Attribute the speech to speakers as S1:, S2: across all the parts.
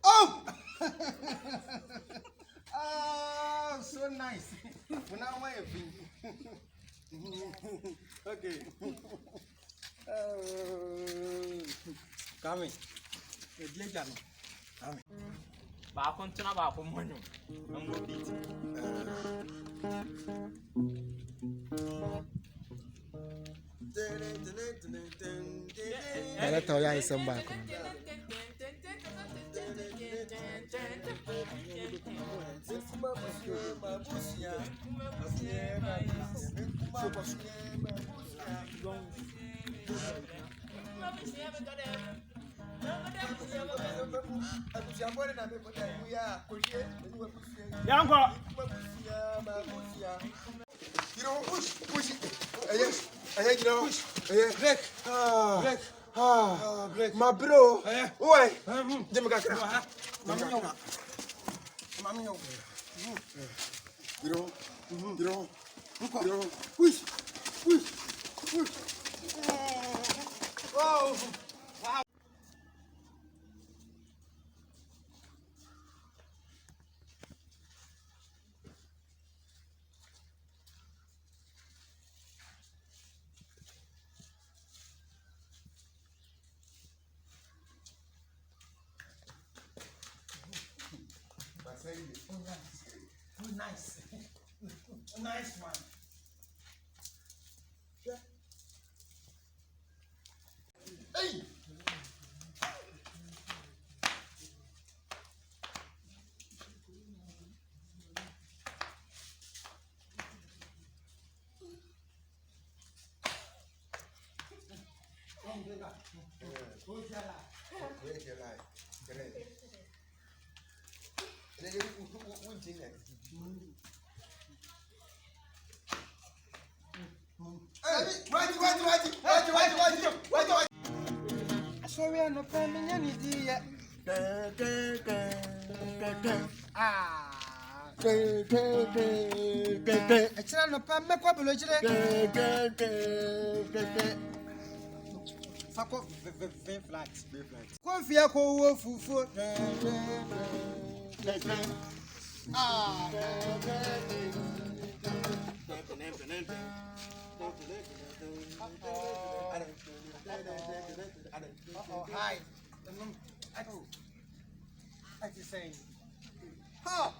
S1: Oh! Oh, so nice. When I want okay. Come in.
S2: Ba kontina ba ko monyo. Ngo beat.
S1: Ela tá olhando esse barco.
S2: Yango.
S1: You know, push it. You know, break. Break. My bro. Why? Jimmy Kakra. You know, push. Oh. Nice one. Hey! Sorry, I'm not coming any day. It's not a pump, make up a little. Fuck off, very flat. Coffee, I call food. Hi. I just saying. Ha!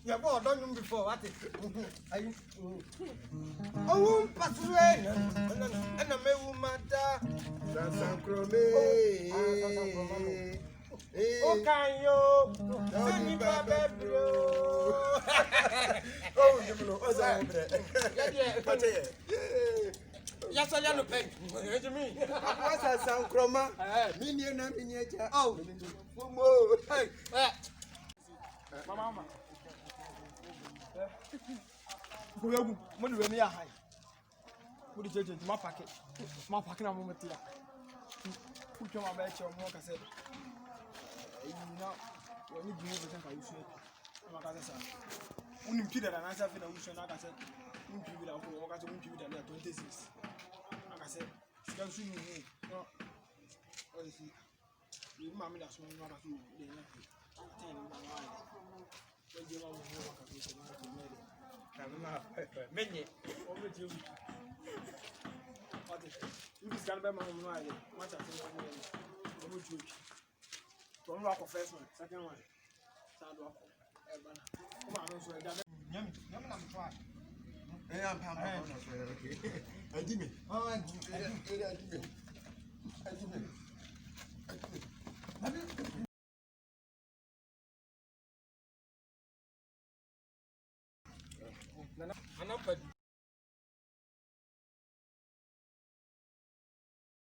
S1: You have all done before, what is it? Oh, Pasuen, and a mata. Oh, can you? Don't you have oh, you know, as I am there. Yes, I am a pen. What do you mean? What's that sound, Chroma? Minion and miniature. Oh, hey, Mama. Go, when we are high. Put it into my packet. My packet of moment here. Put your match or more cassette. You know, when you do everything I use it. I'm a cassette. When you kid and answer for the ocean, like I said, you give it out for walk out to 26. Like I said, still see me. No, what is it? You mammy that's one of you. Many. Over to you. What is you can buy my mind? Much I think. From rock of first one, second one. Sound rock. Come on, so I'm trying.
S3: Hey, I'm okay. I did me. Oh, I did me.
S1: I'm not